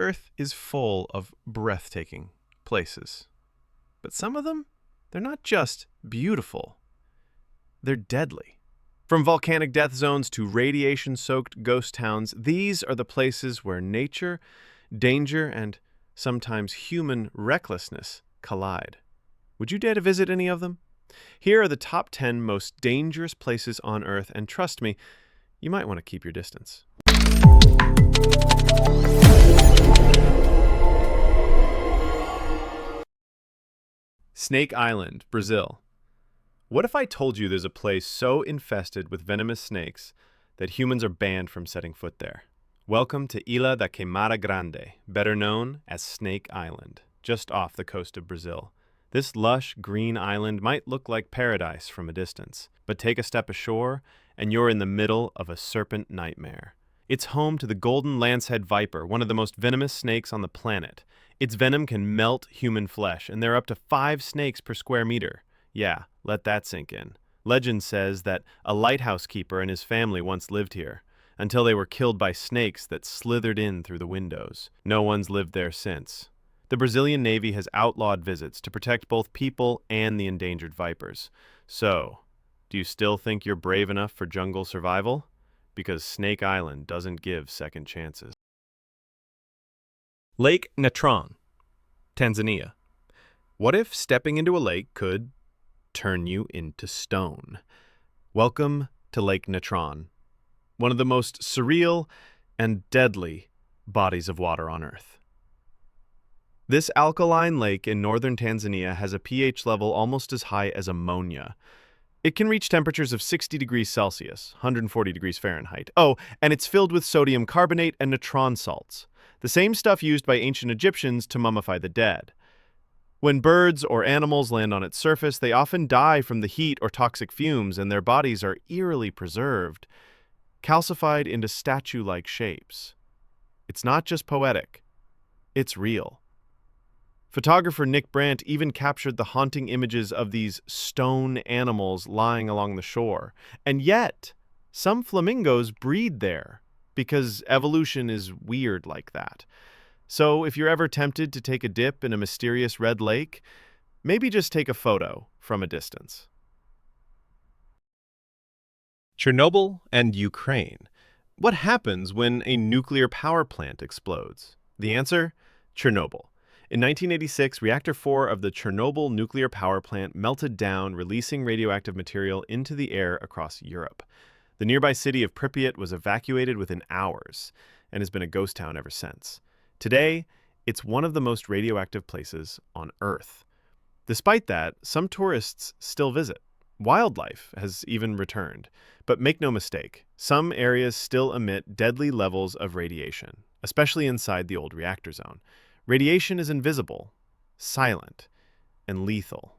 Earth is full of breathtaking places. But some of them, they're not just beautiful, they're deadly. From volcanic death zones to radiation-soaked ghost towns, these are the places where nature, danger, and sometimes human recklessness collide. Would you dare to visit any of them? Here are the top 10 most dangerous places on Earth, and trust me, you might want to keep your distance. Snake Island, Brazil. What if I told you there's a place so infested with venomous snakes that humans are banned from setting foot there? Welcome to Ilha da Queimada Grande, better known as Snake Island, just off the coast of Brazil. This lush, green island might look like paradise from a distance, but take a step ashore and you're in the middle of a serpent nightmare. It's home to the golden lancehead viper, one of the most venomous snakes on the planet. Its venom can melt human flesh, and there are up to 5 snakes per square meter. Yeah, let that sink in. Legend says that a lighthouse keeper and his family once lived here, until they were killed by snakes that slithered in through the windows. No one's lived there since. The Brazilian Navy has outlawed visits to protect both people and the endangered vipers. So, do you still think you're brave enough for jungle survival? Because Snake Island doesn't give second chances. Lake Natron, Tanzania. What if stepping into a lake could turn you into stone? Welcome to Lake Natron, one of the most surreal and deadly bodies of water on Earth. This alkaline lake in northern Tanzania has a pH level almost as high as ammonia. It can reach temperatures of 60 degrees Celsius, 140 degrees Fahrenheit. Oh, and it's filled with sodium carbonate and natron salts, the same stuff used by ancient Egyptians to mummify the dead. When birds or animals land on its surface, they often die from the heat or toxic fumes, and their bodies are eerily preserved, calcified into statue-like shapes. It's not just poetic, it's real. Photographer Nick Brandt even captured the haunting images of these stone animals lying along the shore. And yet, some flamingos breed there, because evolution is weird like that. So if you're ever tempted to take a dip in a mysterious red lake, maybe just take a photo from a distance. Chernobyl and Ukraine. What happens when a nuclear power plant explodes? The answer? Chernobyl. In 1986, Reactor 4 of the Chernobyl nuclear power plant melted down, releasing radioactive material into the air across Europe. The nearby city of Pripyat was evacuated within hours and has been a ghost town ever since. Today, it's one of the most radioactive places on Earth. Despite that, some tourists still visit. Wildlife has even returned. But make no mistake, some areas still emit deadly levels of radiation, especially inside the old reactor zone. Radiation is invisible, silent, and lethal.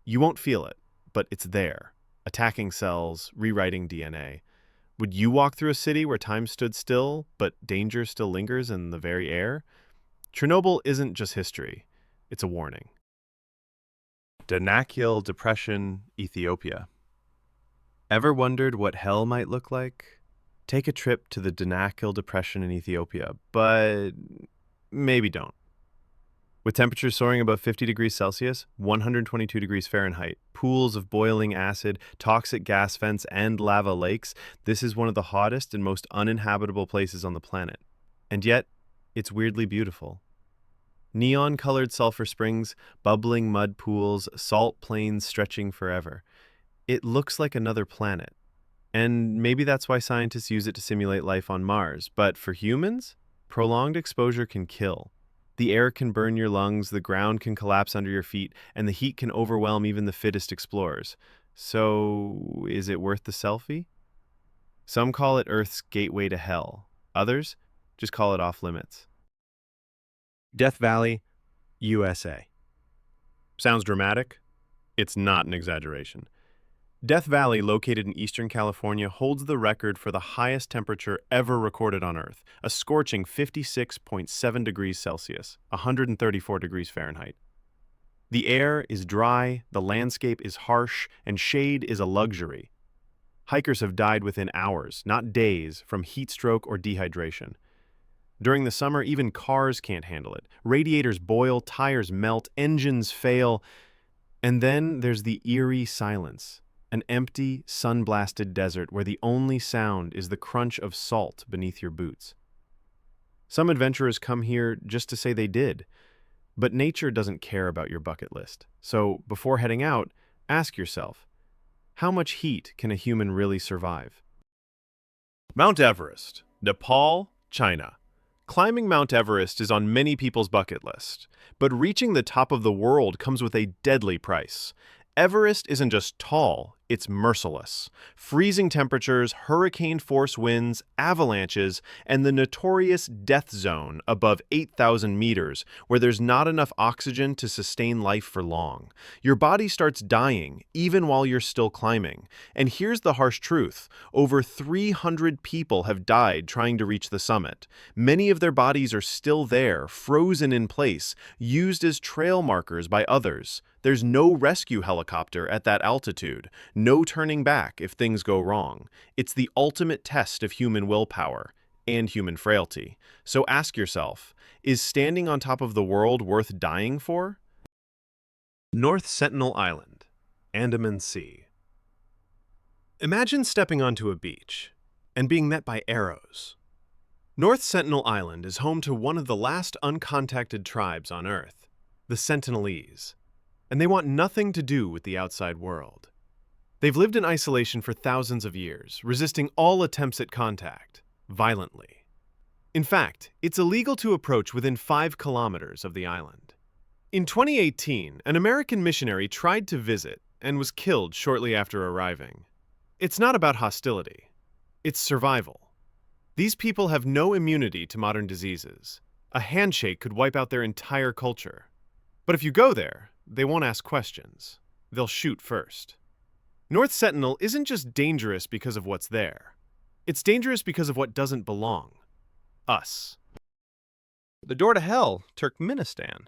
You won't feel it, but it's there, attacking cells, rewriting DNA. Would you walk through a city where time stood still, but danger still lingers in the very air? Chernobyl isn't just history, it's a warning. Danakil Depression, Ethiopia. Ever wondered what hell might look like? Take a trip to the Danakil Depression in Ethiopia, but maybe don't. With temperatures soaring above 50 degrees Celsius, 122 degrees Fahrenheit, pools of boiling acid, toxic gas vents, and lava lakes, this is one of the hottest and most uninhabitable places on the planet. And yet, it's weirdly beautiful. Neon-colored sulfur springs, bubbling mud pools, salt plains stretching forever. It looks like another planet. And maybe that's why scientists use it to simulate life on Mars. But for humans, prolonged exposure can kill. The air can burn your lungs, the ground can collapse under your feet, and the heat can overwhelm even the fittest explorers. So, is it worth the selfie? Some call it Earth's gateway to hell. Others just call it off limits. Death Valley, USA. Sounds dramatic? It's not an exaggeration. Death Valley, located in eastern California, holds the record for the highest temperature ever recorded on Earth, a scorching 56.7 degrees Celsius, 134 degrees Fahrenheit. The air is dry, the landscape is harsh, and shade is a luxury. Hikers have died within hours, not days, from heat stroke or dehydration. During the summer, even cars can't handle it. Radiators boil, tires melt, engines fail. And then there's the eerie silence, an empty, sun-blasted desert where the only sound is the crunch of salt beneath your boots. Some adventurers come here just to say they did, but nature doesn't care about your bucket list. So before heading out, ask yourself, how much heat can a human really survive? Mount Everest, Nepal, China. Climbing Mount Everest is on many people's bucket list, but reaching the top of the world comes with a deadly price. Everest isn't just tall, it's merciless. Freezing temperatures, hurricane-force winds, avalanches, and the notorious death zone above 8,000 meters, where there's not enough oxygen to sustain life for long. Your body starts dying, even while you're still climbing. And here's the harsh truth. Over 300 people have died trying to reach the summit. Many of their bodies are still there, frozen in place, used as trail markers by others. There's no rescue helicopter at that altitude, no turning back if things go wrong. It's the ultimate test of human willpower and human frailty. So ask yourself, is standing on top of the world worth dying for? North Sentinel Island, Andaman Sea. Imagine stepping onto a beach and being met by arrows. North Sentinel Island is home to one of the last uncontacted tribes on Earth, the Sentinelese. And they want nothing to do with the outside world. They've lived in isolation for thousands of years, resisting all attempts at contact, violently. In fact, it's illegal to approach within 5 kilometers of the island. In 2018, an American missionary tried to visit and was killed shortly after arriving. It's not about hostility, it's survival. These people have no immunity to modern diseases. A handshake could wipe out their entire culture. But if you go there, they won't ask questions. They'll shoot first. North Sentinel isn't just dangerous because of what's there. It's dangerous because of what doesn't belong. Us. The door to hell, Turkmenistan.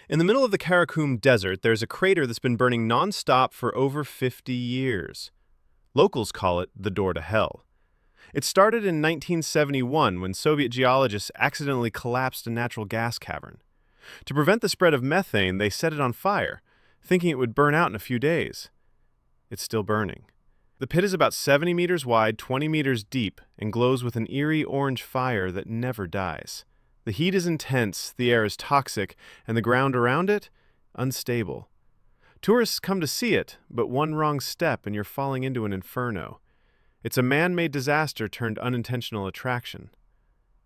In the middle of the Karakum Desert, there's a crater that's been burning non-stop for over 50 years. Locals call it the door to hell. It started in 1971 when Soviet geologists accidentally collapsed a natural gas cavern. To prevent the spread of methane, they set it on fire, thinking it would burn out in a few days. It's still burning. The pit is about 70 meters wide, 20 meters deep, and glows with an eerie orange fire that never dies. The heat is intense, the air is toxic, and the ground around it, unstable. Tourists come to see it, but one wrong step and you're falling into an inferno. It's a man-made disaster turned unintentional attraction.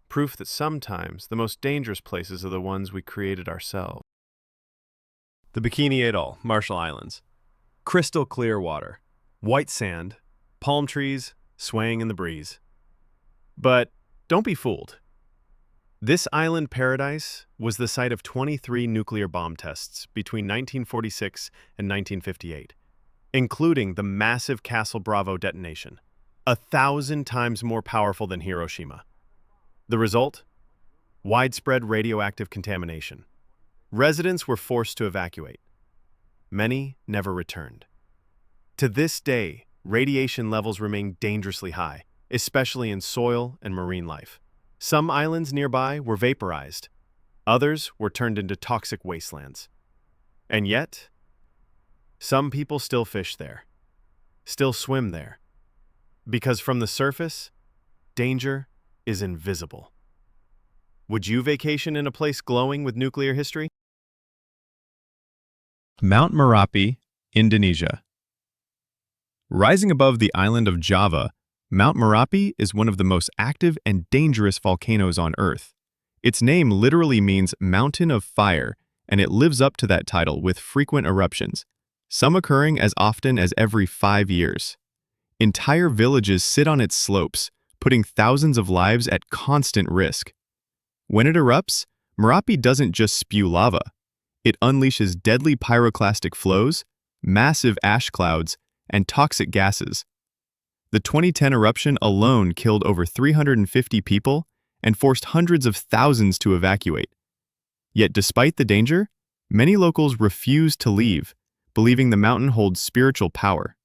Proof that sometimes the most dangerous places are the ones we created ourselves. The Bikini Atoll, Marshall Islands. Crystal clear water, white sand, palm trees swaying in the breeze. But don't be fooled. This island paradise was the site of 23 nuclear bomb tests between 1946 and 1958, including the massive Castle Bravo detonation, 1,000 times more powerful than Hiroshima. The result? Widespread radioactive contamination. Residents were forced to evacuate. Many never returned. To this day, radiation levels remain dangerously high, especially in soil and marine life. Some islands nearby were vaporized. Others were turned into toxic wastelands. And yet, some people still fish there, still swim there, because from the surface, danger is invisible. Would you vacation in a place glowing with nuclear history? Mount Morappi, Indonesia. Rising above the island of Java, Mount Morappi is one of the most active and dangerous volcanoes on Earth. Its name literally means mountain of fire, and it lives up to that title with frequent eruptions, some occurring as often as every 5 years. Entire villages sit on its slopes, putting thousands of lives at constant risk. When it erupts, Morappi doesn't just spew lava. It unleashes deadly pyroclastic flows, massive ash clouds, and toxic gases. The 2010 eruption alone killed over 350 people and forced hundreds of thousands to evacuate. Yet despite the danger, many locals refuse to leave, believing the mountain holds spiritual power.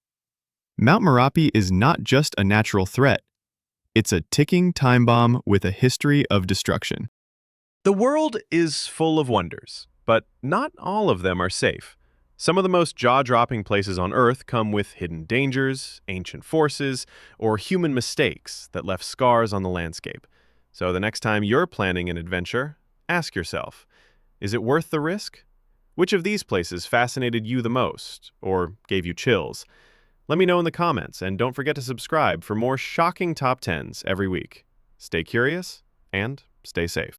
Mount Morappi is not just a natural threat. It's a ticking time bomb with a history of destruction. The world is full of wonders, but not all of them are safe. Some of the most jaw-dropping places on Earth come with hidden dangers, ancient forces, or human mistakes that left scars on the landscape. So the next time you're planning an adventure, ask yourself, is it worth the risk? Which of these places fascinated you the most, or gave you chills? Let me know in the comments, and don't forget to subscribe for more shocking top 10s every week. Stay curious, and stay safe.